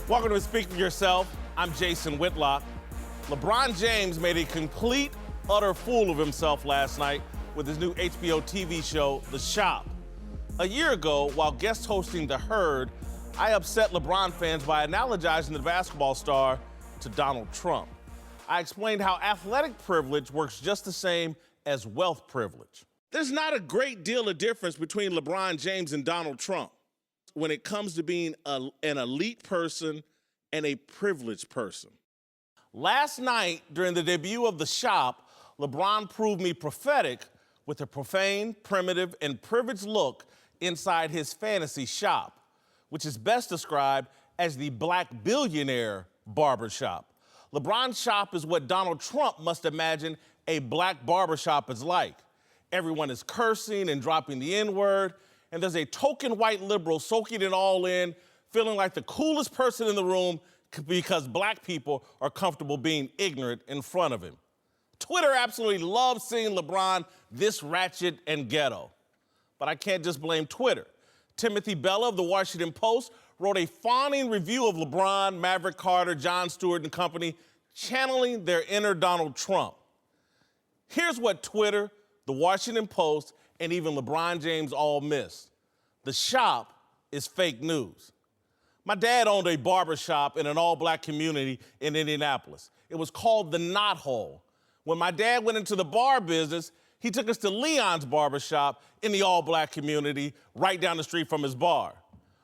Welcome to Speak for Yourself. I'm Jason Whitlock. LeBron James made a complete, utter fool of himself last night with his new HBO TV show, The Shop. A year ago, while guest hosting The Herd, I upset LeBron fans by analogizing the basketball star to Donald Trump. I explained how athletic privilege works just the same as wealth privilege. There's not a great deal of difference between LeBron James and Donald Trump when it comes to being an elite person and a privileged person. Last night, during the debut of The Shop, LeBron proved me prophetic with a profane, primitive, and privileged look inside his fantasy shop, which is best described as the black billionaire barbershop. LeBron's shop is what Donald Trump must imagine a black barbershop is like. Everyone is cursing and dropping the N-word, and there's a token white liberal soaking it all in, feeling like the coolest person in the room because black people are comfortable being ignorant in front of him. Twitter absolutely loves seeing LeBron this ratchet and ghetto. But I can't just blame Twitter. Timothy Bella of the Washington Post wrote a fawning review of LeBron, Maverick Carter, Jon Stewart and company, channeling their inner Donald Trump. Here's what Twitter, the Washington Post, and even LeBron James all missed. The Shop is fake news. My dad owned a barbershop in an all-black community in Indianapolis. It was called the Knot Hole. When my dad went into the bar business, he took us to Leon's barbershop in the all-black community right down the street from his bar.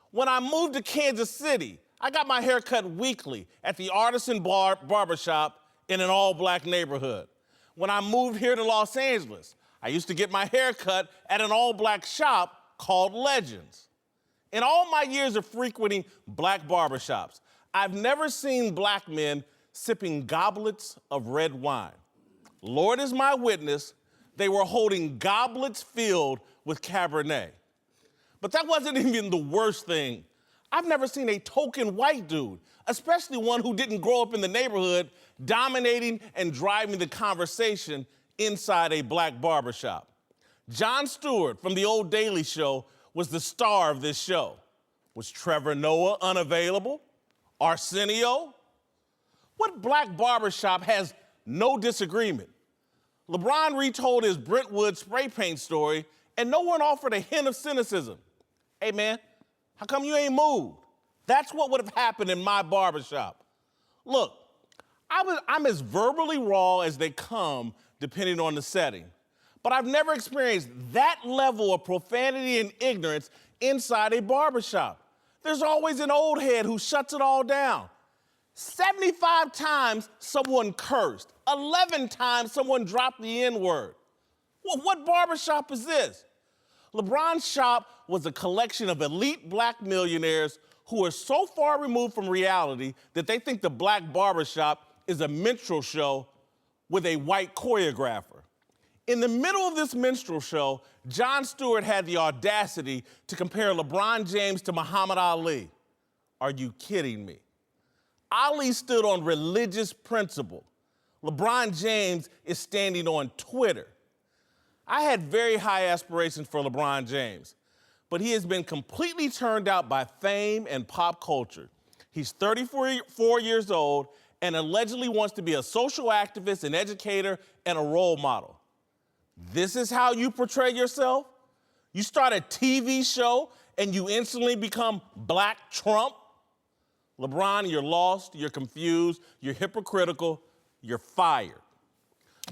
When I moved to Kansas City, I got my hair cut weekly at the Artisan Barbershop in an all-black neighborhood. When I moved here to Los Angeles, I used to get my hair cut at an all-black shop called Legends. In all my years of frequenting black barbershops, I've never seen black men sipping goblets of red wine. Lord is my witness, they were holding goblets filled with Cabernet. But that wasn't even the worst thing. I've never seen a token white dude, especially one who didn't grow up in the neighborhood, dominating and driving the conversation inside a black barbershop. Jon Stewart from The Old Daily Show was the star of this show. Was Trevor Noah unavailable? Arsenio? What black barbershop has no disagreement? LeBron retold his Brentwood spray paint story, and no one offered a hint of cynicism. Hey, man, how come you ain't moved? That's what would have happened in my barbershop. Look, I'm as verbally raw as they come, depending on the setting. But I've never experienced that level of profanity and ignorance inside a barbershop. There's always an old head who shuts it all down. 75 times someone cursed. 11 times someone dropped the N-word. Well, what barbershop is this? LeBron's shop was a collection of elite black millionaires who are so far removed from reality that they think the black barbershop is a minstrel show with a white choreographer. In the middle of this minstrel show, Jon Stewart had the audacity to compare LeBron James to Muhammad Ali. Are you kidding me? Ali stood on religious principle. LeBron James is standing on Twitter. I had very high aspirations for LeBron James, but he has been completely turned out by fame and pop culture. He's 34 years old and allegedly wants to be a social activist, an educator, and a role model. This is how you portray yourself? You start a TV show and you instantly become Black Trump? LeBron, you're lost, you're confused, you're hypocritical, you're fired.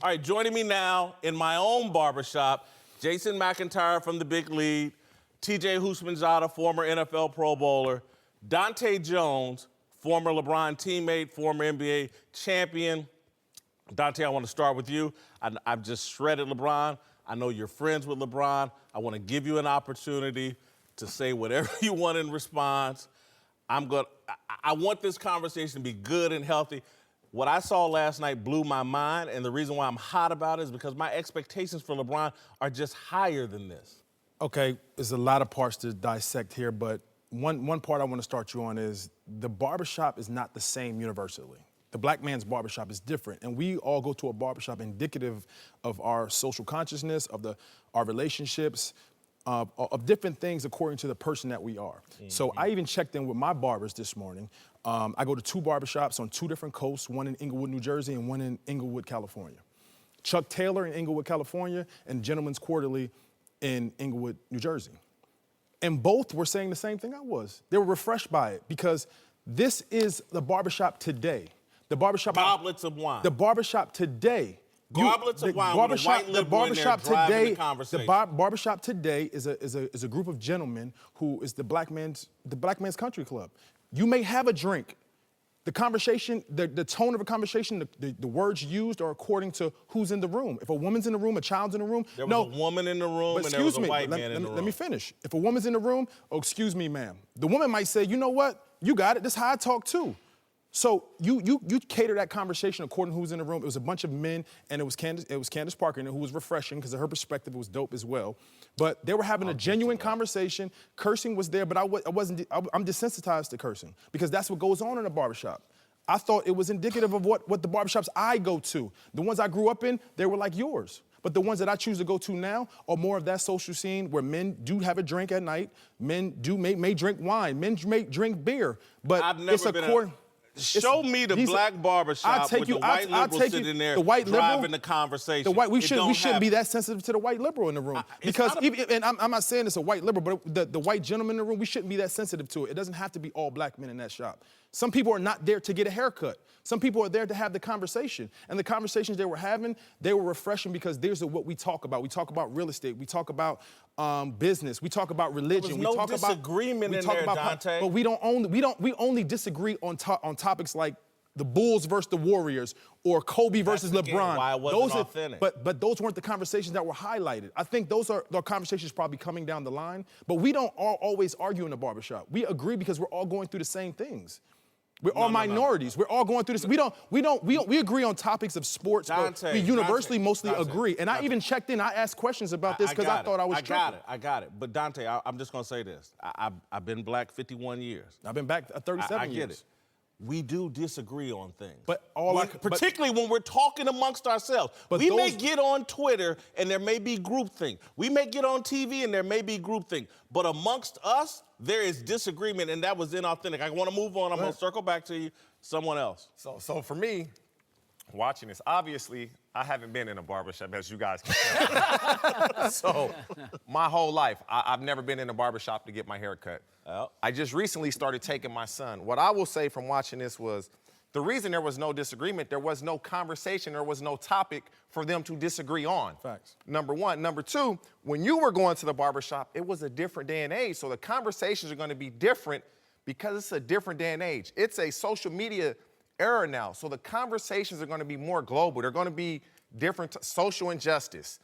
All right, joining me now in my own barbershop, Jason McIntyre from The Big Lead, TJ Houshmandzadeh, former NFL Pro Bowler, Dante Jones, former LeBron teammate, former NBA champion. Dante, I want to start with you. I've just shredded LeBron. I know you're friends with LeBron. I want to give you an opportunity to say whatever you want in response. I want this conversation to be good and healthy. What I saw last night blew my mind, and the reason why I'm hot about it is because my expectations for LeBron are just higher than this. Okay, there's a lot of parts to dissect here, but one part I want to start you on is the barbershop is not the same universally. The black man's barbershop is different, and we all go to a barbershop indicative of our social consciousness, of our relationships. of different things according to the person that we are. So I even checked in with my barbers this morning. I go to 2 barbershops on 2 different coasts, one in Inglewood, New Jersey, and one in Inglewood, California. Chuck Taylor in Inglewood, California, and Gentleman's Quarterly in Inglewood, New Jersey. And both were saying the same thing I was. They were refreshed by it because this is the barbershop today. The barbershop. Goblets of wine. The barbershop today. Goblets of wine with a white liberal in there driving the conversation. The barbershop today is a group of gentlemen who is the black man's country club. You may have a drink. The conversation, the tone of a conversation, the words used are according to who's in the room. If a woman's in the room, a child's in the room. There was a woman in the room and there was a white man in the room. Let me finish. If a woman's in the room, oh, excuse me, ma'am. The woman might say, you know what? You got it. This is how I talk too. So you cater that conversation according to who's in the room. It was a bunch of men, and it was Candace Parker, who was refreshing because of her perspective. It was dope as well. But they were having a genuine conversation. Cursing was there, but I'm desensitized to cursing because that's what goes on in a barbershop. I thought it was indicative of what the barbershops I go to. The ones I grew up in, they were like yours. But the ones that I choose to go to now are more of that social scene where men do have a drink at night. Men may drink wine. Men may drink beer. But I've never been Show me the black barbershop with the white liberal sitting there driving the conversation. We shouldn't be that sensitive to the white liberal in the room. And I'm not saying it's a white liberal, but the white gentleman in the room, we shouldn't be that sensitive to it. It doesn't have to be all black men in that shop. Some people are not there to get a haircut. Some people are there to have the conversation. And the conversations they were having, they were refreshing because these are what we talk about. We talk about real estate. We talk about business. We talk about religion. There was no disagreement in there, Dante. But we only disagree on topics like the Bulls versus the Warriors or Kobe versus LeBron. Why it wasn't authentic. But those weren't the conversations that were highlighted. I think those are the conversations probably coming down the line. But we don't always argue in the barbershop. We agree because we're all going through the same things. We're all minorities. We're all going through this. We agree on topics of sports, but we universally mostly agree. And I even checked in. I asked questions about this because I thought I was tripping. I got it. But Dante, I'm just going to say this. I've been black 51 years. I've been back 37 years. I get it. We do disagree on things. But particularly when we're talking amongst ourselves. We may get on Twitter and there may be groupthink. We may get on TV and there may be groupthink. But amongst us, there is disagreement, and that was inauthentic. I want to move on. I'm going to circle back to you. Someone else. So for me, watching this, obviously, I haven't been in a barbershop, as you guys can tell. So my whole life, I've never been in a barbershop to get my hair cut. I just recently started taking my son. What I will say from watching this was the reason there was no disagreement, there was no conversation, there was no topic for them to disagree on. Facts. Number one. Number two, when you were going to the barbershop, it was a different day and age. So the conversations are going to be different because it's a different day and age. It's a social media era now. So the conversations are going to be more global. They're going to be different. Social injustice.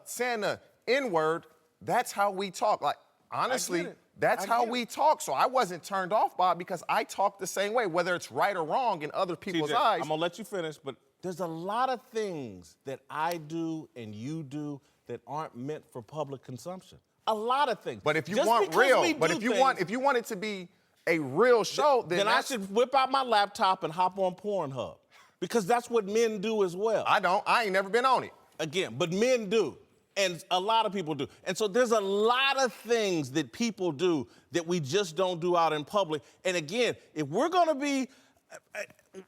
Saying the N-word, that's how we talk. Like, honestly, that's how we talk. So I wasn't turned off by it because I talk the same way, whether it's right or wrong in other people's eyes. I'm going to let you finish, but there's a lot of things that I do and you do that aren't meant for public consumption. A lot of things. But if you want real, if you want it to be a real show, then I should whip out my laptop and hop on Pornhub because that's what men do as well. I don't. I ain't never been on it. Again, but men do. And a lot of people do. And so there's a lot of things that people do that we just don't do out in public. And again, if we're going to be,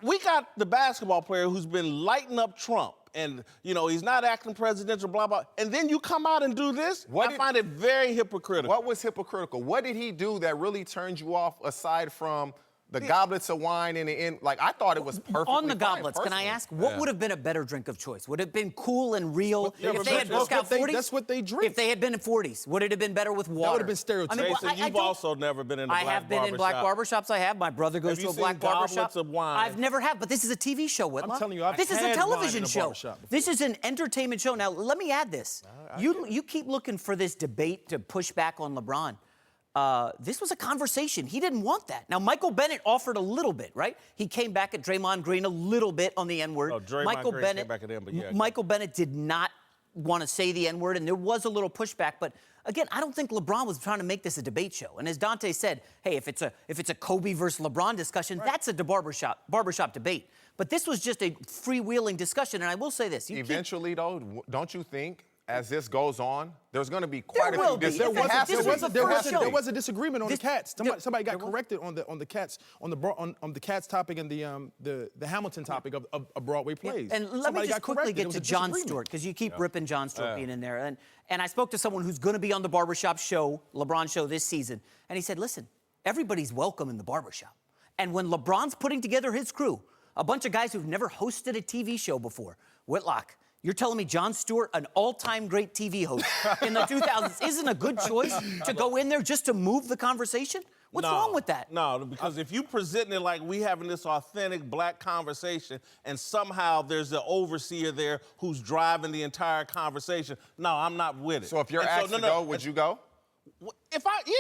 we got the basketball player who's been lighting up Trump. And, you know, he's not acting presidential, blah, blah. And then you come out and do this? I find it very hypocritical. What was hypocritical? What did he do that really turned you off aside from the goblets of wine in the end? Like, I thought it was perfectly On the goblets, can I ask, what would have been a better drink of choice? Would it have been cool and real if they had Viscount 40s? That's what they drink. If they had been in 40s, would it have been better with water? That would have been stereotypical. Jason, you've also never been in a black barbershop. I have been in black barbershops. I have. My brother goes to a black barbershop. Of wine? I've never had, but this is a TV show, Whitlock. I'm telling you, this is a television show. This is an entertainment show. Now, let me add this. You keep looking for this debate to push back on LeBron. This was a conversation. He didn't want that. Now, Michael Bennett offered a little bit, right? He came back at Draymond Green a little bit on the N-word. Oh, Draymond Green came back at him, but yeah. Michael Bennett did not want to say the N-word, and there was a little pushback. But again, I don't think LeBron was trying to make this a debate show. And as Dante said, hey, if it's a Kobe versus LeBron discussion, that's a barbershop debate. But this was just a freewheeling discussion. And I will say this: eventually, though, don't you think, as this goes on, there's going to be quite There a will few be. There was a disagreement on This- the Cats. Somebody got there was- corrected on the Cats on the Cats topic and the Hamilton topic of Broadway plays. And let me Somebody just got quickly corrected. It get was to a Jon disagreement. Stewart, because you keep ripping Jon Stewart being in there. And I spoke to someone who's going to be on the barbershop show, LeBron show this season, and he said, listen, everybody's welcome in the barbershop. And when LeBron's putting together his crew, a bunch of guys who've never hosted a TV show before, Whitlock, you're telling me Jon Stewart, an all-time great TV host in the 2000s, isn't a good choice to go in there just to move the conversation? What's wrong with that? No, because if you presenting it like we having this authentic black conversation and somehow there's an overseer there who's driving the entire conversation, no, I'm not with it. So if you're asked to go, would you go?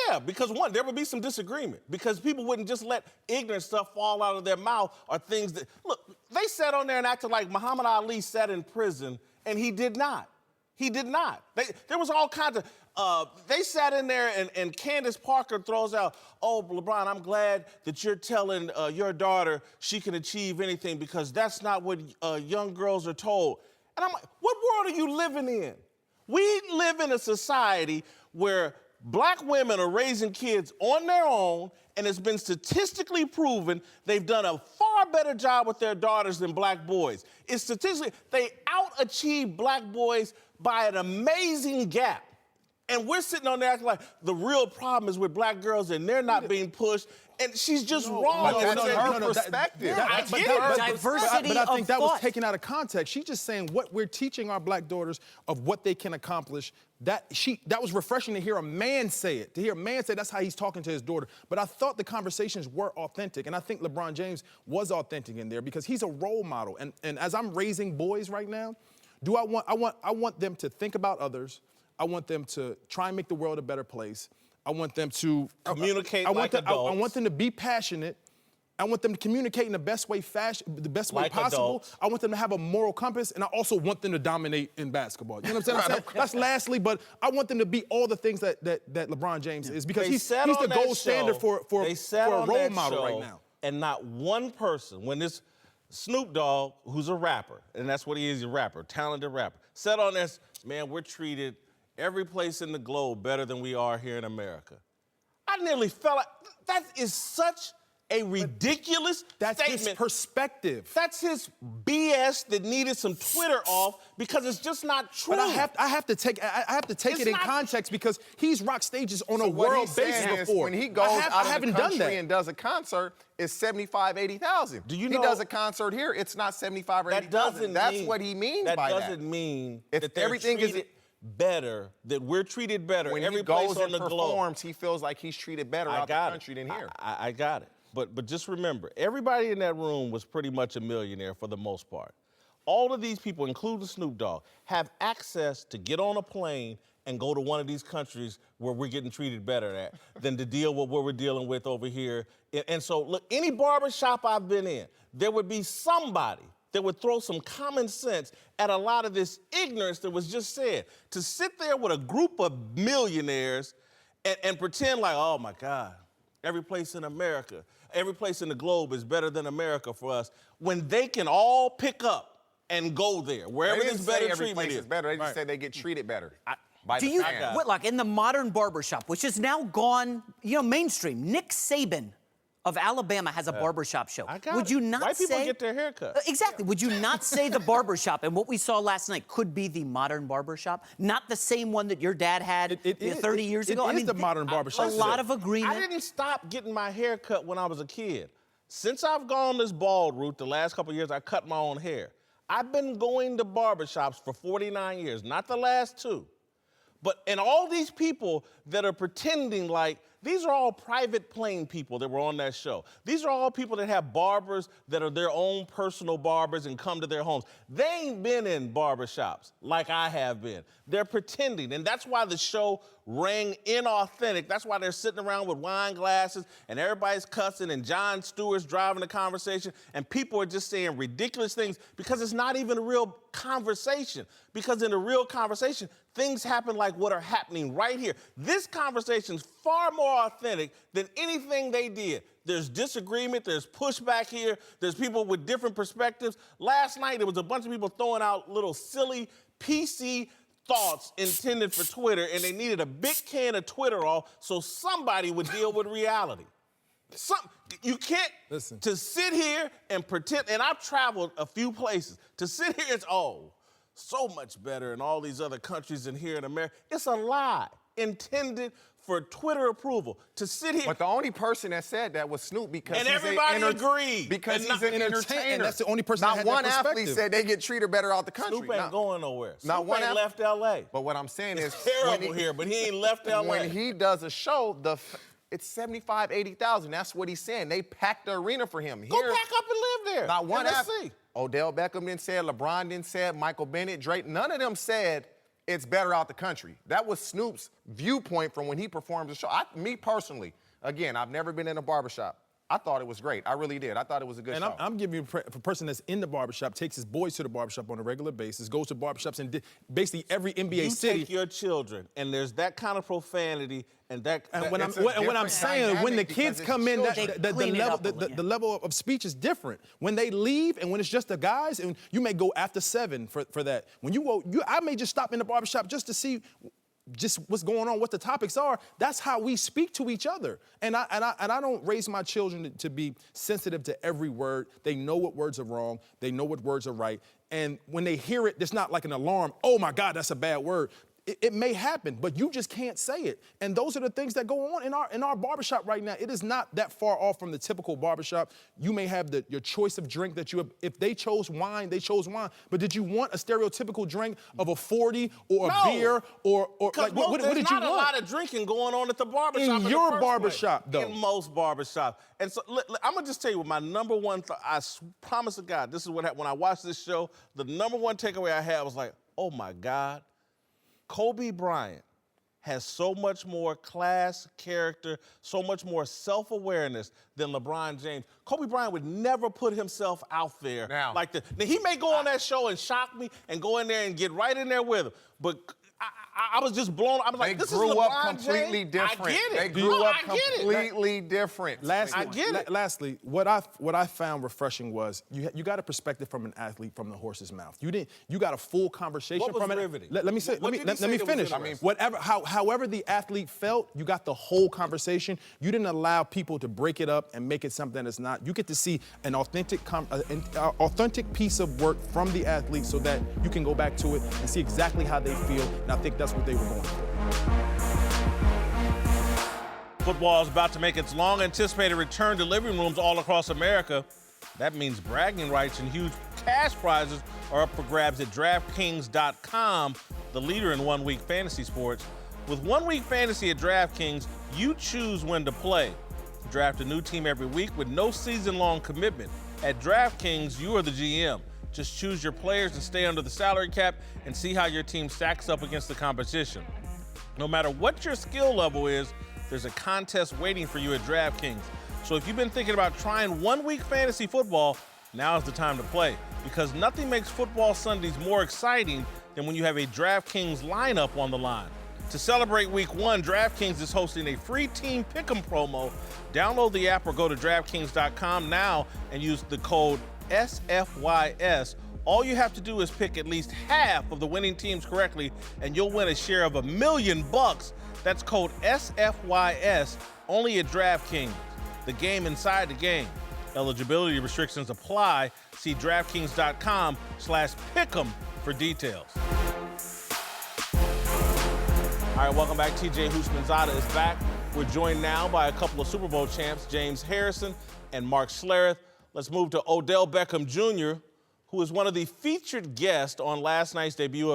Yeah, because one, there would be some disagreement because people wouldn't just let ignorant stuff fall out of their mouth or things that, look, they sat on there and acted like Muhammad Ali sat in prison and he did not. He did not. There was all kinds of, they sat in there and Candace Parker throws out, oh, LeBron, I'm glad that you're telling your daughter she can achieve anything because that's not what young girls are told. And I'm like, what world are you living in? We live in a society where black women are raising kids on their own, and it's been statistically proven they've done a far better job with their daughters than black boys. It's statistically, they out-achieve black boys by an amazing gap. And we're sitting on there acting like the real problem is with black girls and they're not being pushed. And she's just wrong. But that's her perspective. Diversity But I of think that was thought. taken out of context. She's just saying what we're teaching our black daughters of what they can accomplish. That was refreshing to hear a man say it. To hear a man say that's how he's talking to his daughter. But I thought the conversations were authentic, and I think LeBron James was authentic in there because he's a role model. And as I'm raising boys right now, I want them to think about others. I want them to try and make the world a better place. I want them to communicate like adults. I want them to be passionate. I want them to communicate in the best way Like possible. adults. I want them to have a moral compass, and I also want them to dominate in basketball. You know what I'm saying? That's lastly, but I want them to be all the things that LeBron James is because he's the gold standard for a role model right now. And not one person, when this Snoop Dogg, who's a rapper, and that's what he is, a rapper, talented rapper, said on this, man, we're treated every place in the globe better than we are here in America. I nearly fell out. That is such a ridiculous statement. That's his perspective. That's his BS that needed some Twitter off because it's just not true. But I have to take it in context because he's rocked stages on a world basis before. When he goes out of the country and does a concert, it's 75, 80,000. Do you know? He does a concert here, it's not 75 or 80,000. That's what he means by that. That doesn't mean that everything is better, that we're treated better. When every he goes place on and the performs, he feels like he's treated better out the country than here. I got it. But just remember, everybody in that room was pretty much a millionaire for the most part. All of these people, including Snoop Dogg, have access to get on a plane and go to one of these countries where we're getting treated better at than to deal with what we're dealing with over here. And so, look, any barbershop I've been in, there would be somebody that would throw some common sense at a lot of this ignorance that was just said. To sit there with a group of millionaires and pretend like, oh my God, every place in America, every place in the globe is better than America for us, when they can all pick up and go there, wherever this better treatment every place is better. They just say they get treated better. Do you, Whitlock, in the modern barbershop, which has now gone, mainstream, Nick Saban of Alabama has a barbershop show. Would you not White say... people get their hair cut. Exactly. Would you not say the barbershop and what we saw last night could be the modern barbershop? Not the same one that your dad had 30 years ago? It is the modern barbershop. A lot of agreement. I didn't stop getting my hair cut when I was a kid. Since I've gone this bald route the last couple of years, I cut my own hair. I've been going to barbershops for 49 years, not the last 2. And all these people that are pretending like, these are all private plane people that were on that show. These are all people that have barbers that are their own personal barbers and come to their homes. They ain't been in barbershops like I have been. They're pretending, and that's why the show rang inauthentic. That's why they're sitting around with wine glasses and everybody's cussing and Jon Stewart's driving the conversation and people are just saying ridiculous things because it's not even a real conversation. Because in a real conversation, things happen like what are happening right here. This conversation's far more authentic than anything they did. There's disagreement, there's pushback here, there's people with different perspectives. Last night, there was a bunch of people throwing out little silly, PC thoughts intended for Twitter, and they needed a big can of Twitter off so somebody would deal with reality. You can't, Listen. To sit here and pretend, and I've traveled a few places, to sit here, it's, so much better in all these other countries than here in America. It's a lie intended for Twitter approval. To sit here. But the only person that said that was Snoop because And he's everybody agreed. Because And he's not an entertainer. And that's the only person Not that had one that athlete perspective. said they get treated better out the country. Snoop ain't going nowhere. Not Snoop one ain't left L.A. But what I'm saying is, Terrible here, but he ain't left L.A. when he does a show, it's 75, 80,000. That's what he's saying. They packed the arena for him. Go pack up and live there. Not one let's athlete. see. Odell Beckham didn't say it. LeBron didn't say it. Michael Bennett, Drake, none of them said it's better out the country. That was Snoop's viewpoint from when he performed the show. Me personally, again, I've never been in a barbershop. I thought it was great. I really did. I thought it was a good show. And I'm giving you a person that's in the barbershop, takes his boys to the barbershop on a regular basis, goes to barbershops in basically every NBA city. You take your children, and there's that kind of profanity, and that. And that when I'm saying, when the kids come in, the level of speech is different. When they leave, and when it's just the guys, and you may go after 7 for that. When you go, I may just stop in the barbershop just to see just what's going on, what the topics are. That's how we speak to each other. And I don't raise my children to be sensitive to every word. They know what words are wrong. They know what words are right. And when they hear it, it's not like an alarm. Oh my God, that's a bad word. It may happen, but you just can't say it. And those are the things that go on in our barbershop right now. It is not that far off from the typical barbershop. You may have your choice of drink that you have. If they chose wine, they chose wine. But did you want a stereotypical drink of a 40 or a beer or like what did you want? There's not a lot of drinking going on at the barbershop. In your barbershop, though. In most barbershops. And so I'm gonna just tell you what my number one thought. I promise to God, this is what happened when I watched this show. The number one takeaway I had was like, oh my God. Kobe Bryant has so much more class, character, so much more self-awareness than LeBron James. Kobe Bryant would never put himself out there like this. Now, he may go on that show and shock me and go in there and get right in there with him, but I was just blown. I was like, this is LeBron They grew up completely James? different. I get it. They grew up completely different. Lastly, what I found refreshing was you got a perspective from an athlete from the horse's mouth. You got a full conversation What was from it. riveting? Let me finish. However the athlete felt, you got the whole conversation. You didn't allow people to break it up and make it something that's not. You get to see an authentic piece of work from the athlete so that you can go back to it and see exactly how they feel. And I think that's what they were going for. Football is about to make its long-anticipated return to living rooms all across America. That means bragging rights and huge cash prizes are up for grabs at DraftKings.com, the leader in one-week fantasy sports. With one-week fantasy at DraftKings, you choose when to play. Draft a new team every week with no season-long commitment. At DraftKings, you are the GM. Just choose your players and stay under the salary cap and see how your team stacks up against the competition. No matter what your skill level is, there's a contest waiting for you at DraftKings. So if you've been thinking about trying one-week fantasy football, now is the time to play, because nothing makes football Sundays more exciting than when you have a DraftKings lineup on the line. To celebrate Week 1, DraftKings is hosting a free team pick'em promo. Download the app or go to DraftKings.com now and use the code SFYS. All you have to do is pick at least half of the winning teams correctly, and you'll win a share of $1 million. That's code SFYS, only at DraftKings. The game inside the game. Eligibility restrictions apply. See DraftKings.com/pick'em for details. All right, welcome back. TJ Houshmandzadeh is back. We're joined now by a couple of Super Bowl champs, James Harrison and Mark Schlereth. Let's move to Odell Beckham Jr., who is one of the featured guests on last night's debut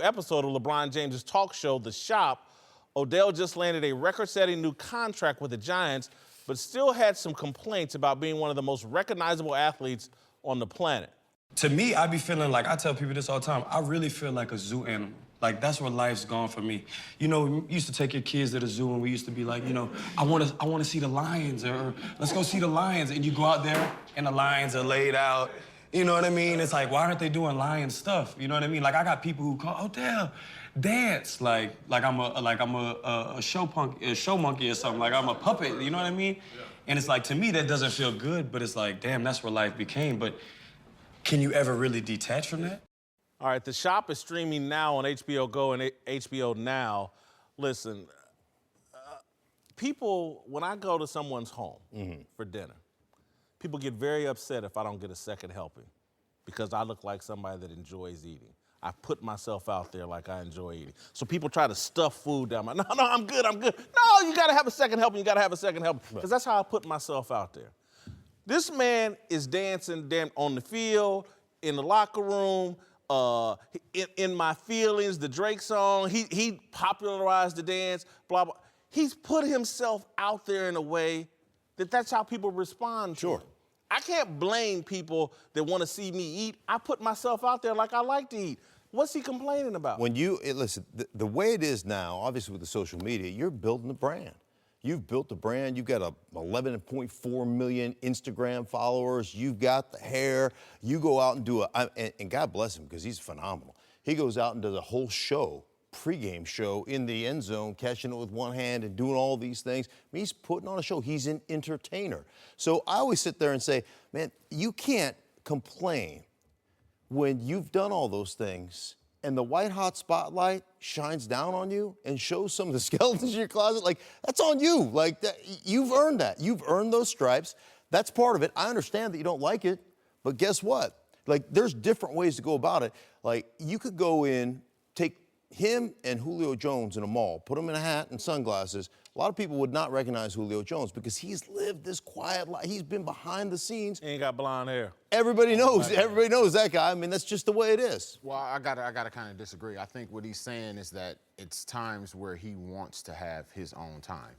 episode of LeBron James' talk show, The Shop. Odell just landed a record-setting new contract with the Giants, but still had some complaints about being one of the most recognizable athletes on the planet. To me, I be feeling like, I tell people this all the time, I really feel like a zoo animal. Like, that's where life's gone for me. You know, we used to take your kids to the zoo, and we used to be like, you know, I want to see the lions, or let's go see the lions. And you go out there, and the lions are laid out. You know what I mean? It's like, why aren't they doing lion stuff? You know what I mean? Like, I got people who call, Odell, dance. Like I'm a show monkey or something. Like I'm a puppet. You know what I mean? Yeah. And it's like, to me, that doesn't feel good. But it's like, damn, that's where life became. But can you ever really detach from that? All right, The Shop is streaming now on HBO Go and HBO Now. Listen, people, when I go to someone's home for dinner, people get very upset if I don't get a second helping because I look like somebody that enjoys eating. I put myself out there like I enjoy eating. So people try to stuff food down my, no, I'm good. No, you gotta have a second helping, because that's how I put myself out there. This man is dancing on the field, in the locker room, in My Feelings, the Drake song. He popularized the dance, blah, blah. He's put himself out there in a way that's how people respond to him. I can't blame people that want to see me eat. I put myself out there like I like to eat. What's he complaining about? When listen, the way it is now, obviously with the social media, you're building a brand. You've built a brand. You've got 11.4 million Instagram followers. You've got the hair. You go out and do and God bless him because he's phenomenal. He goes out and does a whole show, pregame show in the end zone, catching it with one hand and doing all these things. I mean, he's putting on a show. He's an entertainer. So I always sit there and say, man, you can't complain when you've done all those things and the white hot spotlight shines down on you and shows some of the skeletons in your closet, like, that's on you. Like, you've earned that. You've earned those stripes. That's part of it. I understand that you don't like it, but guess what? Like, there's different ways to go about it. Like, you could go in, take him and Julio Jones in a mall, put him in a hat and sunglasses. A lot of people would not recognize Julio Jones because he's lived this quiet life. He's been behind the scenes. He ain't got blonde hair. Everybody knows that guy. I mean, that's just the way it is. Well, I gotta kind of disagree. I think what he's saying is that it's times where he wants to have his own time.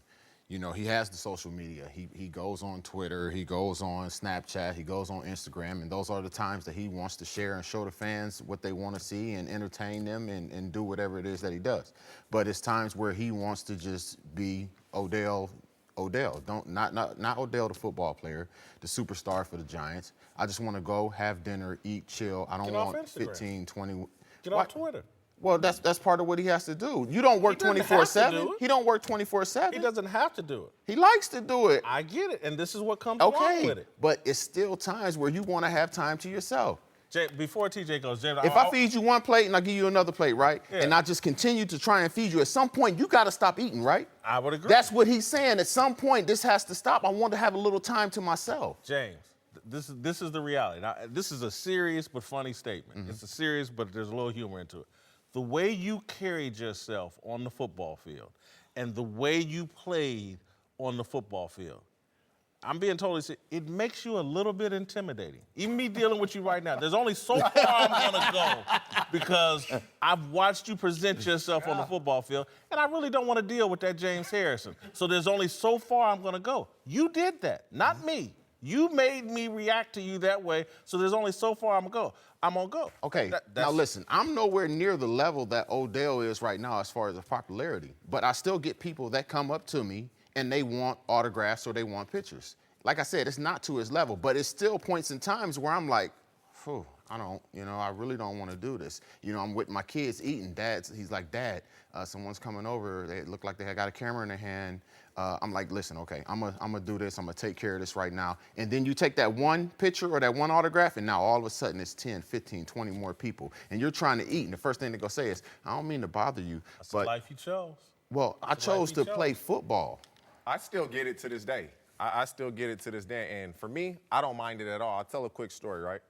You know, he has the social media. He goes on Twitter, he goes on Snapchat, he goes on Instagram, and those are the times that he wants to share and show the fans what they want to see and entertain them and do whatever it is that he does. But it's times where he wants to just be Odell, not Odell the football player, the superstar for the Giants. I just want to go, have dinner, eat, chill. I don't want 15, 20. Get off Twitter. Well, that's part of what he has to do. You don't work 24/7. He don't work 24/7. He doesn't have to do it. He likes to do it. I get it, and this is what comes along with it. But it's still times where you want to have time to yourself. Before TJ goes, James, if I feed you one plate and I give you another plate, right? Yeah. And I just continue to try and feed you, at some point you got to stop eating, right? I would agree. That's what he's saying. At some point, this has to stop. I want to have a little time to myself. James, this is the reality. Now, this is a serious but funny statement. Mm-hmm. It's a serious, but there's a little humor into it. The way you carried yourself on the football field and the way you played on the football field, I'm being totally serious, it makes you a little bit intimidating. Even me dealing with you right now, there's only so far I'm gonna go because I've watched you present yourself on the football field, and I really don't want to deal with that James Harrison. So there's only so far I'm gonna go. You did that, not me. You made me react to you that way, so there's only so far I'm gonna go. Okay, now listen, I'm nowhere near the level that Odell is right now as far as the popularity, but I still get people that come up to me and they want autographs or they want pictures. Like I said, it's not to his level, but it's still points and times where I'm like, phew, I really don't want to do this. You know, I'm with my kids eating. He's like, Dad, someone's coming over. They look like they got a camera in their hand. I'm like, listen, okay, I'm gonna do this. I'm gonna take care of this right now. And then you take that one picture or that one autograph, and now all of a sudden it's 10, 15, 20 more people. And you're trying to eat, and the first thing they're gonna say is, I don't mean to bother you, but the life you chose. Well, I chose to play football. I still get it to this day. I still get it to this day. And for me, I don't mind it at all. I'll tell a quick story, right?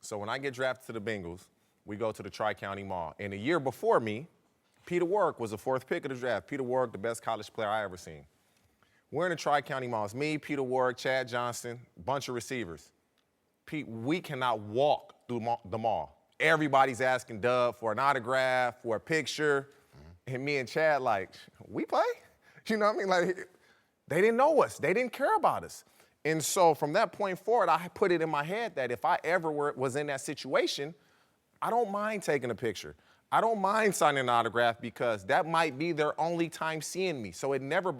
So when I get drafted to the Bengals, we go to the Tri-County Mall. And a year before me, Peter Warrick was the 4th pick of the draft. Peter Warrick, the best college player I ever seen. We're in the Tri-County Mall. It's me, Peter Warrick, Chad Johnson, bunch of receivers. Pete, we cannot walk through the mall. Everybody's asking Dub for an autograph, for a picture. And me and Chad like, we play? You know what I mean? Like, they didn't know us. They didn't care about us. And so from that point forward, I put it in my head that if I ever was in that situation, I don't mind taking a picture. I don't mind signing an autograph because that might be their only time seeing me. So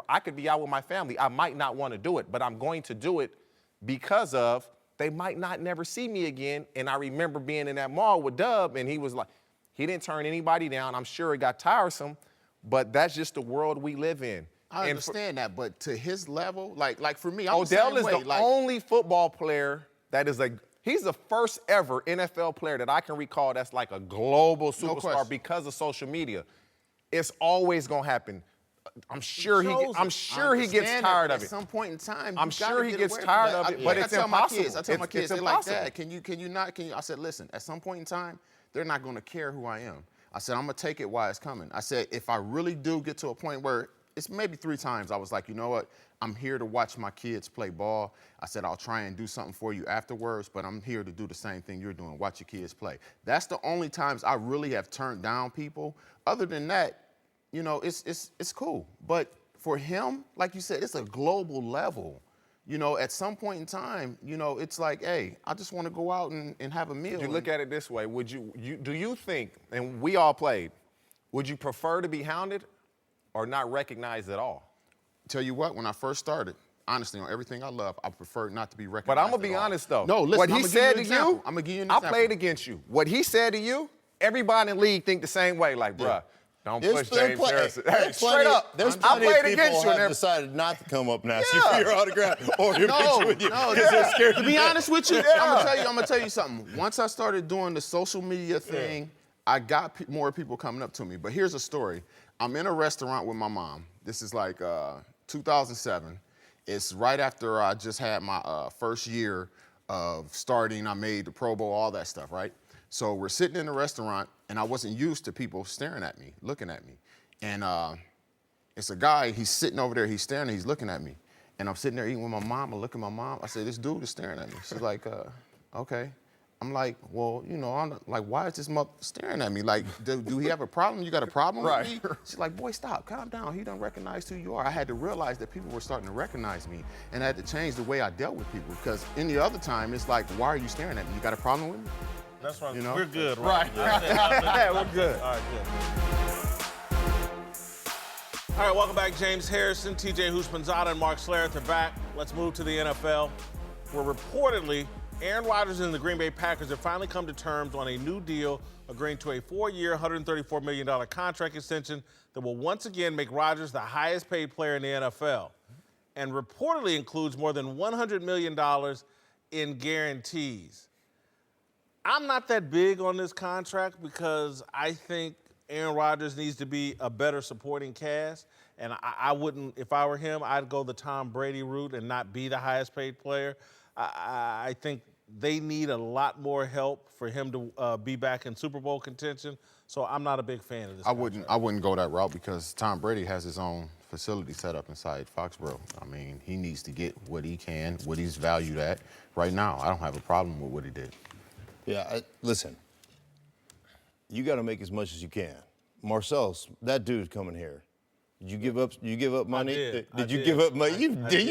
I could be out with my family. I might not want to do it, but I'm going to do it because of they might not never see me again. And I remember being in that mall with Dub, and he was like, he didn't turn anybody down. I'm sure it got tiresome, but that's just the world we live in. I understand that, but to his level, like for me, Odell is the only football player that is He's the first ever NFL player that I can recall that's like a global superstar question. because of social media. It's always gonna happen. I'm sure he gets tired of it. At some point in time, I'm sure he gets tired of it, but it's impossible. I tell my kids, they're like, impossible. Dad, can you not? I said, listen, at some point in time, they're not gonna care who I am. I said, I'm gonna take it while it's coming. I said, if I really do get to a point where it's maybe 3 times, I was like, you know what? I'm here to watch my kids play ball. I said, I'll try and do something for you afterwards, but I'm here to do the same thing you're doing, watch your kids play. That's the only times I really have turned down people. Other than that, you know, it's cool. But for him, like you said, it's a global level. You know, at some point in time, you know, it's like, hey, I just want to go out and have a meal. You look at it this way, do you think, and we all played, would you prefer to be hounded or not recognized at all? Tell you what, when I first started, honestly, on everything I love, I prefer not to be recognized. But I'm gonna be honest though. No, listen, what he said to you, I'm gonna give you an I example. played against you. What he said to you, everybody in the league think the same way. Like, bruh, don't push James Harrison. Hey, straight up. There's I plenty played of people against you. who have And decided not to come up and ask you for your autograph or your picture with you No, because they're scared to be honest with you, I'm gonna tell you something. Once I started doing the social media thing, I got more people coming up to me. But here's a story. I'm in a restaurant with my mom. This is like 2007. It's right after I just had my first year of starting. I made the Pro Bowl, all that stuff, right? So we're sitting in the restaurant, and I wasn't used to people staring at me, looking at me. And it's a guy, he's sitting over there, he's staring, he's looking at me. And I'm sitting there eating with my mom, I look at my mom, I say, this dude is staring at me. She's like, okay. I'm like, well, you know, I'm like, why is this mother staring at me? Like, do he have a problem? You got a problem with me? She's like, boy, stop, calm down. He don't recognize who you are. I had to realize that people were starting to recognize me, and I had to change the way I dealt with people, because any other time, it's like, why are you staring at me? You got a problem with me? That's right. You know? We're good, right? Yeah, we're good. All right, good. All right, welcome back. James Harrison, TJ Houshmandzadeh, and Mark Schlereth are back. Let's move to the NFL, where reportedly Aaron Rodgers and the Green Bay Packers have finally come to terms on a new deal, agreeing to a 4-year, $134 million contract extension that will once again make Rodgers the highest paid player in the NFL, and reportedly includes more than $100 million in guarantees. I'm not that big on this contract because I think Aaron Rodgers needs to be a better supporting cast, and I wouldn't, if I were him, I'd go the Tom Brady route and not be the highest paid player. I think they need a lot more help for him to be back in Super Bowl contention. So I'm not a big fan of this. I wouldn't go that route, because Tom Brady has his own facility set up inside Foxborough. I mean, he needs to get what he can, what he's valued at. Right now, I don't have a problem with what he did. Yeah, listen, you got to make as much as you can. Marcel's, that dude's coming here. Did you give up? You give up money? Did you give up money? You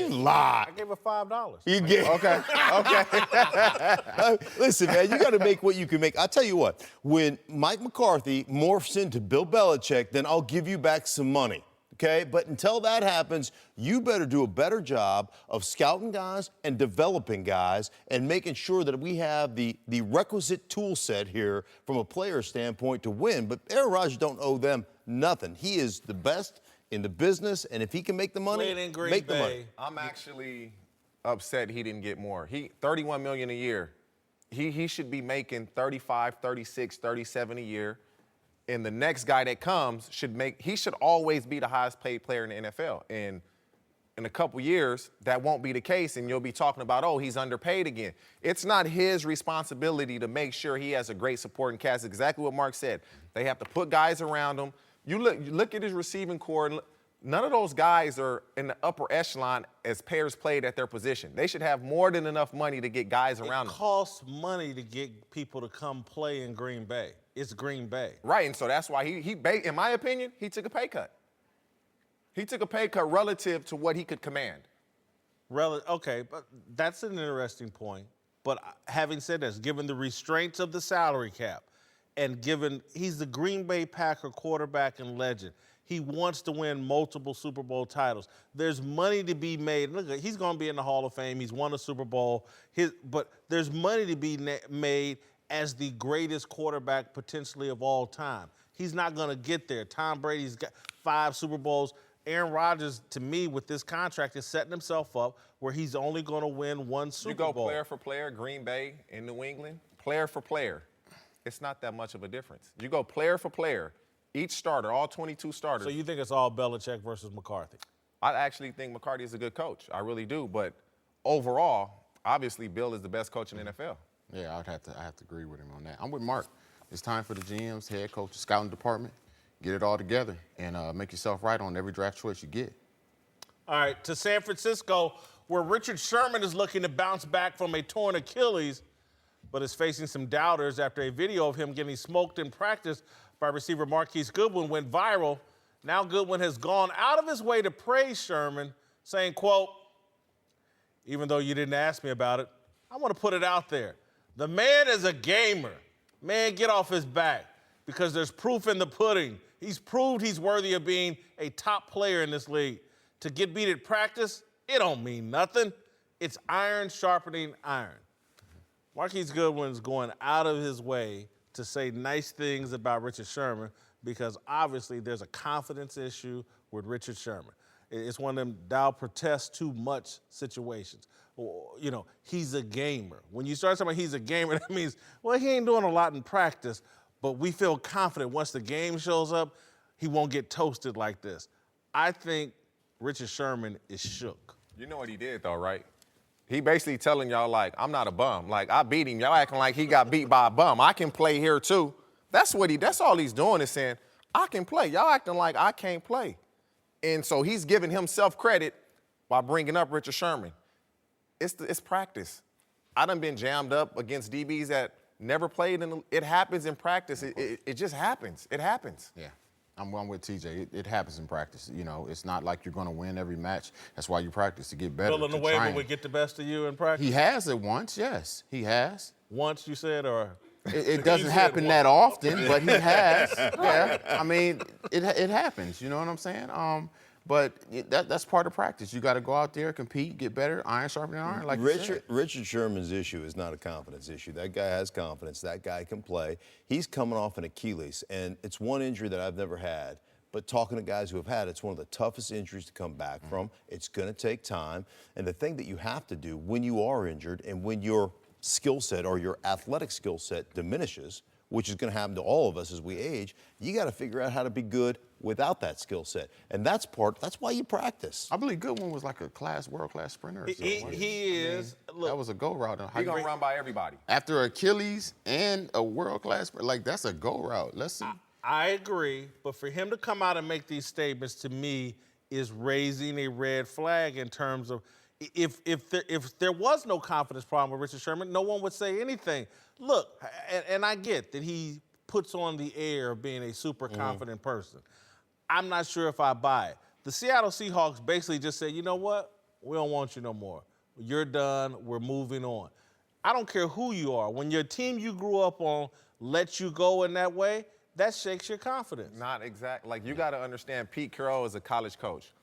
lie. I gave her $5. You get Okay. Listen, man, you got to make what you can make. I'll tell you what. When Mike McCarthy morphs into Bill Belichick, then I'll give you back some money. Okay, but until that happens, you better do a better job of scouting guys and developing guys and making sure that we have the requisite tool set here from a player standpoint to win. But Aaron Rodgers don't owe them nothing. He is the best in the business, and if he can make the money, make the money. I'm actually upset he didn't get more. $31 million a year. He should be making 35, 36, 37 a year. And the next guy that comes he should always be the highest paid player in the NFL. And in a couple years, that won't be the case, and you'll be talking about, oh, he's underpaid again. It's not his responsibility to make sure he has a great supporting cast. Exactly what Mark said. They have to put guys around him. You look at his receiving core, and none of those guys are in the upper echelon as players played at their position. They should have more than enough money to get guys around them. It costs money to get people to come play in Green Bay. It's Green Bay. Right, and so that's why he in my opinion, he took a pay cut. He took a pay cut relative to what he could command. Okay, but that's an interesting point. But having said this, given the restraints of the salary cap, and given he's the Green Bay Packer quarterback and legend, he wants to win multiple Super Bowl titles. There's money to be made. Look, he's going to be in the Hall of Fame. He's won a Super Bowl. But there's money to be made as the greatest quarterback potentially of all time. He's not going to get there. Tom Brady's got 5 Super Bowls. Aaron Rodgers, to me, with this contract, is setting himself up where he's only going to win one Super Bowl. You go player for player, Green Bay in New England, player for player. It's not that much of a difference. You go player for player, each starter, all 22 starters. So you think it's all Belichick versus McCarthy? I actually think McCarthy is a good coach. I really do. But overall, obviously, Bill is the best coach in the NFL. Yeah, I have to agree with him on that. I'm with Mark. It's time for the GMs, head coach, the scouting department, get it all together and make yourself right on every draft choice you get. All right, to San Francisco, where Richard Sherman is looking to bounce back from a torn Achilles, but is facing some doubters after a video of him getting smoked in practice by receiver Marquise Goodwin went viral. Now Goodwin has gone out of his way to praise Sherman, saying, quote, "Even though you didn't ask me about it, I want to put it out there. The man is a gamer. Man, get off his back, because there's proof in the pudding. He's proved he's worthy of being a top player in this league. To get beat at practice, it don't mean nothing. It's iron sharpening iron." Marquise Goodwin's going out of his way to say nice things about Richard Sherman because obviously there's a confidence issue with Richard Sherman. It's one of them thou protest too much situations. You know, he's a gamer. When you start talking about he's a gamer, that means, well, he ain't doing a lot in practice, but we feel confident once the game shows up, he won't get toasted like this. I think Richard Sherman is shook. You know what he did, though, right? He basically telling y'all, like, I'm not a bum. Like, I beat him. Y'all acting like he got beat by a bum. I can play here, too. That's all he's doing is saying, I can play. Y'all acting like I can't play. And so he's giving himself credit by bringing up Richard Sherman. It's practice. I done been jammed up against DBs that never played. It happens in practice. It just happens. It happens. Yeah. I'm with TJ. It happens in practice. You know, it's not like you're going to win every match. That's why you practice, to get better. Bill in the way would get the best of you in practice? He has it once, yes. He has. Once, you said, or? It doesn't happen that often, but he has. Yeah. I mean, it happens. You know what I'm saying? But that's part of practice. You got to go out there, compete, get better, iron sharpening iron, like Richard Sherman's issue is not a confidence issue. That guy has confidence. That guy can play. He's coming off an Achilles, and it's one injury that I've never had. But talking to guys who have had it, it's one of the toughest injuries to come back from. It's going to take time. And the thing that you have to do when you are injured and when your skill set or your athletic skill set diminishes, which is going to happen to all of us as we age, you got to figure out how to be good without that skill set. And that's why you practice. I believe Goodwin was like a world-class sprinter. He is. Look, that was a go route. He's going to run by everybody. After Achilles and a world-class sprinter, like, that's a go route. Let's see. I agree, but for him to come out and make these statements, to me, is raising a red flag in terms of if there was no confidence problem with Richard Sherman, no one would say anything. Look, and I get that he puts on the air of being a super confident person. I'm not sure if I buy it. The Seattle Seahawks basically just said, you know what? We don't want you no more. You're done. We're moving on. I don't care who you are. When your team you grew up on lets you go in that way, that shakes your confidence. Not exactly. Like, you got to understand, Pete Carroll is a college coach.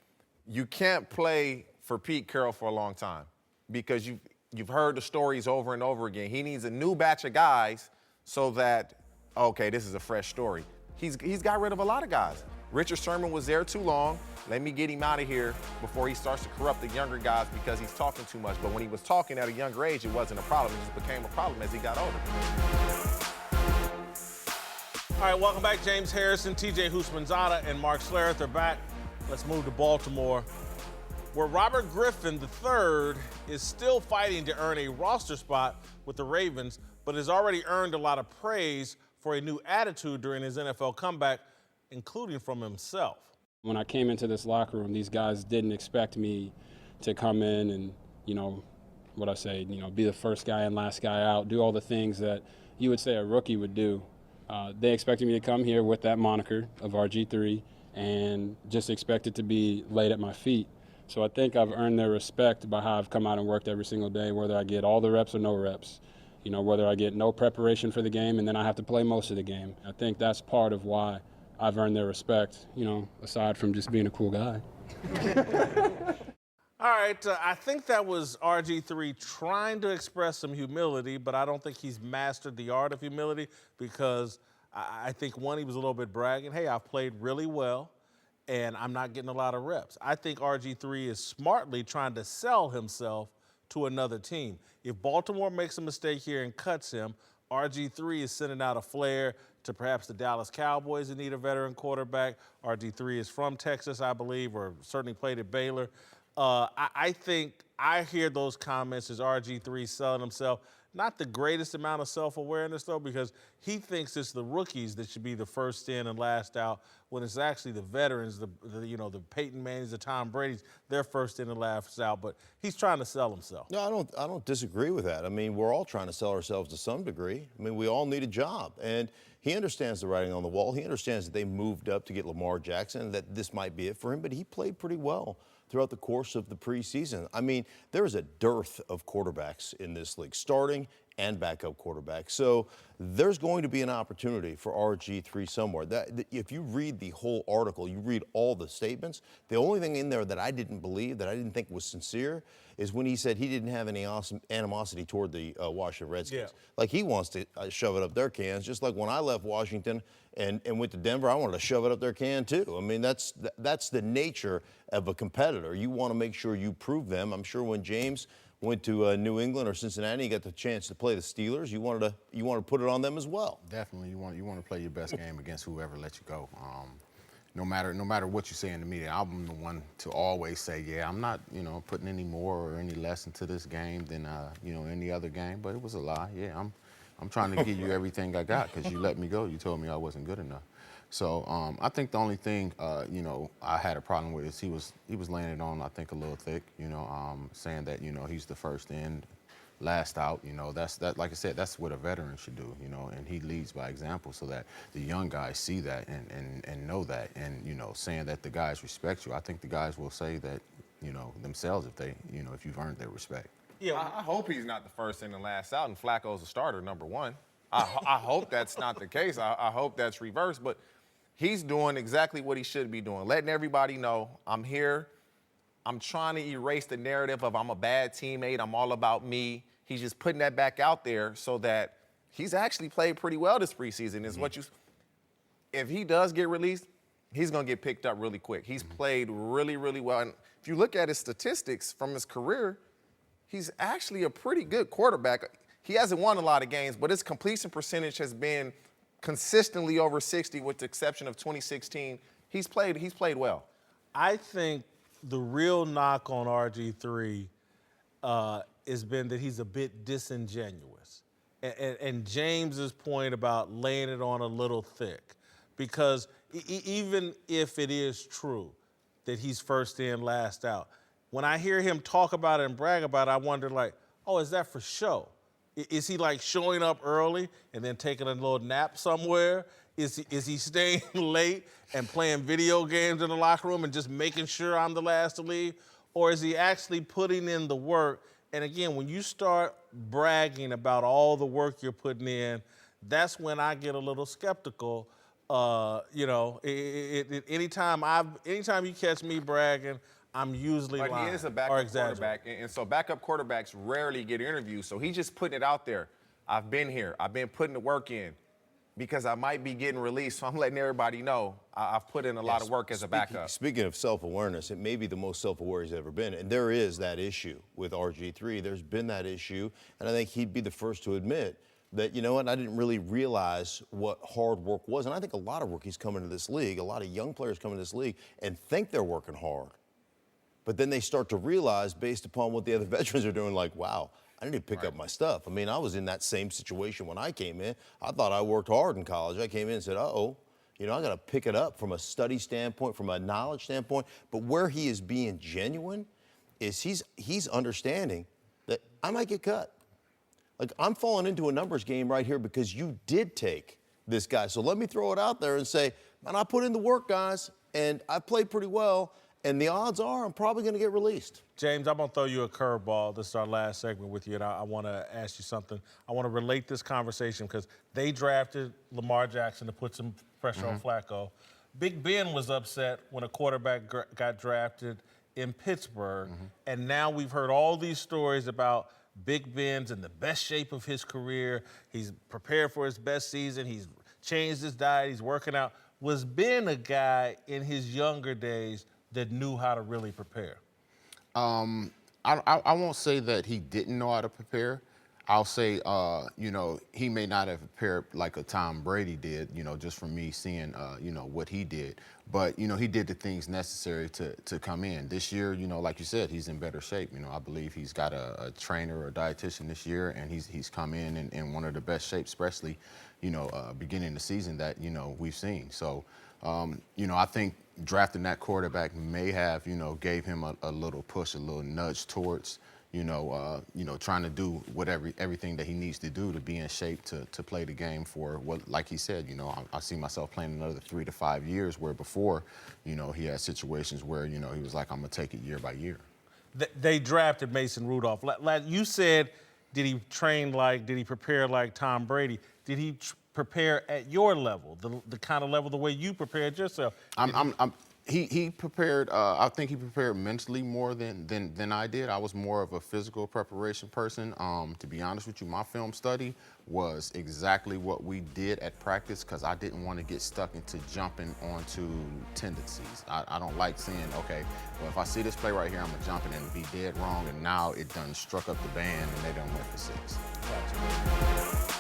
You can't play for Pete Carroll for a long time because you've heard the stories over and over again. He needs a new batch of guys so that, okay, this is a fresh story. He's got rid of a lot of guys. Richard Sherman was there too long. Let me get him out of here before he starts to corrupt the younger guys because he's talking too much. But when he was talking at a younger age, it wasn't a problem. It just became a problem as he got older. All right, welcome back. James Harrison, TJ Houshmandzadeh, and Mark Schlereth are back. Let's move to Baltimore, where Robert Griffin III is still fighting to earn a roster spot with the Ravens, but has already earned a lot of praise for a new attitude during his NFL comeback, including from himself. When I came into this locker room, these guys didn't expect me to come in and, be the first guy in, last guy out, do all the things that you would say a rookie would do. They expected me to come here with that moniker of RG3 and just expected to be laid at my feet. So I think I've earned their respect by how I've come out and worked every single day, whether I get all the reps or no reps, whether I get no preparation for the game and then I have to play most of the game. I think that's part of why I've earned their respect, aside from just being a cool guy. All right, I think that was RG3 trying to express some humility, but I don't think he's mastered the art of humility because I think, one, he was a little bit bragging. Hey, I've played really well, and I'm not getting a lot of reps. I think RG3 is smartly trying to sell himself to another team. If Baltimore makes a mistake here and cuts him, RG3 is sending out a flare to perhaps the Dallas Cowboys that need a veteran quarterback. RG3 is from Texas, I believe, or certainly played at Baylor. I think I hear those comments as RG3 selling himself. Not the greatest amount of self-awareness, though, because he thinks it's the rookies that should be the first in and last out, when it's actually the veterans, the Peyton Mannings, the Tom Brady's, they're first in and last out. But he's trying to sell himself. No, I don't disagree with that. I mean, we're all trying to sell ourselves to some degree. I mean, we all need a job. And he understands the writing on the wall. He understands that they moved up to get Lamar Jackson, that this might be it for him, but he played pretty well throughout the course of the preseason. I mean, there is a dearth of quarterbacks in this league, starting and backup quarterbacks. So there's going to be an opportunity for RG3 somewhere. If you read the whole article, you read all the statements, the only thing in there that I didn't believe, that I didn't think was sincere, is when he said he didn't have any animosity toward the Washington Redskins. Yeah. Like he wants to shove it up their cans, just like when I left Washington and went to Denver, I wanted to shove it up their can too. I mean, that's the nature of a competitor. You want to make sure you prove them. I'm sure when James went to New England or Cincinnati, he got the chance to play the Steelers. You wanted to put it on them as well. Definitely, you want to play your best game against whoever lets you go. No matter what you say in the media, I'm the one to always say, yeah, I'm not, putting any more or any less into this game than, any other game. But it was a lie. Yeah, I'm trying to give you everything I got because you let me go. You told me I wasn't good enough. So I think the only thing, I had a problem with is he was laying it on, I think, a little thick, saying that, he's the first in, last out. That like I said, that's what a veteran should do, and he leads by example so that the young guys see that and know that. And, saying that the guys respect you, I think the guys will say that, themselves if you've earned their respect. Yeah, I hope he's not the first in and last out, and Flacco's a starter, number one. I hope that's not the case. I hope that's reversed. But he's doing exactly what he should be doing, letting everybody know I'm here. I'm trying to erase the narrative of I'm a bad teammate, I'm all about me. He's just putting that back out there so that he's actually played pretty well this preseason. If he does get released, he's going to get picked up really quick. He's played really, really well. And if you look at his statistics from his career, he's actually a pretty good quarterback. He hasn't won a lot of games, but his completion percentage has been consistently over 60 with the exception of 2016. He's played well. I think the real knock on RG3 has been that he's a bit disingenuous. And James's point about laying it on a little thick, because even if it is true that he's first in, last out, when I hear him talk about it and brag about it, I wonder, is that for show? Is he showing up early and then taking a little nap somewhere? Is he staying late and playing video games in the locker room and just making sure I'm the last to leave? Or is he actually putting in the work? And again, when you start bragging about all the work you're putting in, that's when I get a little skeptical. Anytime you catch me bragging, I'm usually lying. But he is a backup quarterback, and so backup quarterbacks rarely get interviews. So he's just putting it out there. I've been here. I've been putting the work in because I might be getting released. So I'm letting everybody know I've put in a lot of work as a backup. Speaking of self-awareness, it may be the most self-aware he's ever been. And there is that issue with RG3. There's been that issue. And I think he'd be the first to admit that, you know what, I didn't really realize what hard work was. And I think a lot of rookies come into this league, a lot of young players come into this league and think they're working hard. But then they start to realize, based upon what the other veterans are doing, wow, I need to pick up my stuff. I mean, I was in that same situation when I came in. I thought I worked hard in college. I came in and said, I got to pick it up from a study standpoint, from a knowledge standpoint. But where he is being genuine is he's understanding that I might get cut. I'm falling into a numbers game right here because you did take this guy. So let me throw it out there and say, man, I put in the work, guys, and I played pretty well. And the odds are I'm probably going to get released. James, I'm going to throw you a curveball. This is our last segment with you, and I want to ask you something. I want to relate this conversation because they drafted Lamar Jackson to put some pressure on Flacco. Big Ben was upset when a quarterback got drafted in Pittsburgh, and now we've heard all these stories about Big Ben's in the best shape of his career. He's prepared for his best season. He's changed his diet. He's working out. was Ben a guy in his younger days that knew how to really prepare? I won't say that he didn't know how to prepare. I'll say, he may not have prepared like a Tom Brady did, just from me seeing, what he did. But, he did the things necessary to come in. This year, like you said, he's in better shape. I believe he's got a trainer or a dietitian this year, and he's come in one of the best shapes, especially, beginning of the season that, we've seen. So, I think drafting that quarterback may have, gave him a little push, a little nudge towards, trying to do everything that he needs to do to be in shape to play the game for what, like he said, I see myself playing another 3 to 5 years, where before, he had situations where, he was like, I'm gonna take it year by year. They drafted Mason Rudolph. You said, did he prepare like Tom Brady? Did he prepare at your level, the kind of level, the way you prepared yourself? He prepared. I think he prepared mentally more than I did. I was more of a physical preparation person. To be honest with you, my film study was exactly what we did at practice, because I didn't want to get stuck into jumping onto tendencies. I don't like seeing, okay, well, if I see this play right here, I'm gonna jump it and be dead wrong, and now it done struck up the band and they done went for 6. Gotcha.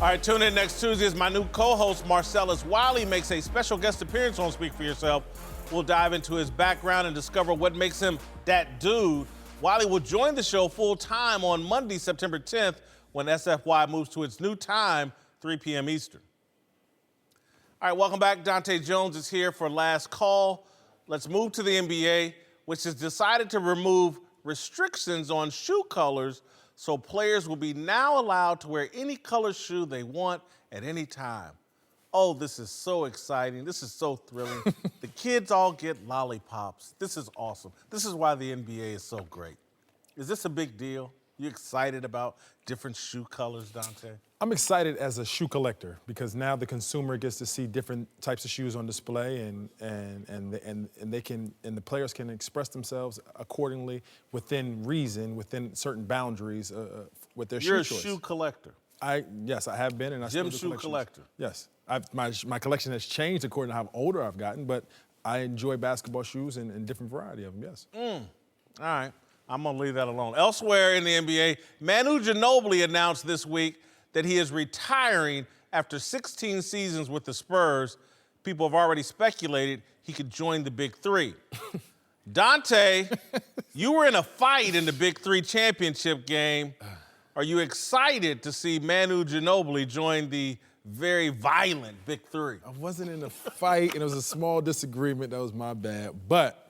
All right, tune in next Tuesday as my new co-host, Marcellus Wiley, makes a special guest appearance on Speak for Yourself. We'll dive into his background and discover what makes him that dude. Wiley will join the show full-time on Monday, September 10th, when SFY moves to its new time, 3 p.m. Eastern. All right, welcome back. Dante Jones is here for Last Call. Let's move to the NBA, which has decided to remove restrictions on shoe colors, so players will be now allowed to wear any color shoe they want at any time. Oh, this is so exciting. This is so thrilling. The kids all get lollipops. This is awesome. This is why the NBA is so great. Is this a big deal? You excited about different shoe colors, Dante? I'm excited as a shoe collector, because now the consumer gets to see different types of shoes on display, and the players can express themselves accordingly within reason, within certain boundaries with their shoe choice. You're a shoe collector. Yes, I have been, and I still do Gym shoe collector. Yes, my collection has changed according to how older I've gotten, but I enjoy basketball shoes in different variety of them. Yes. All right. I'm going to leave that alone. Elsewhere in the NBA, Manu Ginóbili announced this week that he is retiring after 16 seasons with the Spurs. People have already speculated he could join the Big Three. Dante, you were in a fight in the Big Three championship game. Are you excited to see Manu Ginóbili join the very violent Big Three? I wasn't in a fight, and it was a small disagreement. That was my bad. But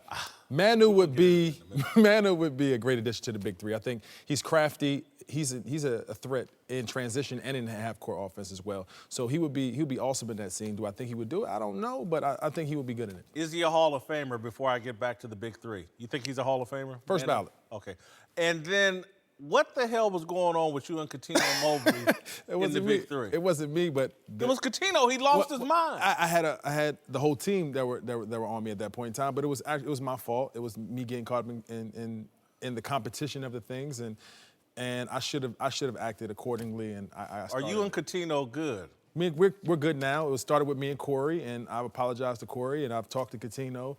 Manu would be a great addition to the Big Three. I think he's crafty. He's a threat in transition and in half-court offense as well. So he would be awesome in that scene. Do I think he would do it? I don't know, but I think he would be good in it. Is he a Hall of Famer before I get back to the Big Three? You think he's a Hall of Famer? First ballot. Okay. And then what the hell was going on with you and Cuttino Mobley in the Big Three? It wasn't me, but it was Cuttino. He lost his mind. I had the whole team that were on me at that point in time, but it was my fault. It was me getting caught in the competition of the things, and I should have acted accordingly. And I Are you and Cuttino good? We're good now. It started with me and Corey, and I apologized to Corey, and I've talked to Cuttino,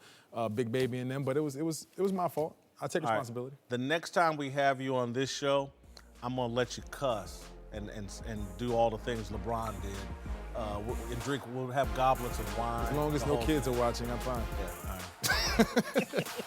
Big Baby, and them. But it was my fault. I take responsibility. Right. The next time we have you on this show, I'm gonna let you cuss and do all the things LeBron did. And drink. We'll have goblets of wine. As long as no kids are watching, I'm fine. Yeah. All right.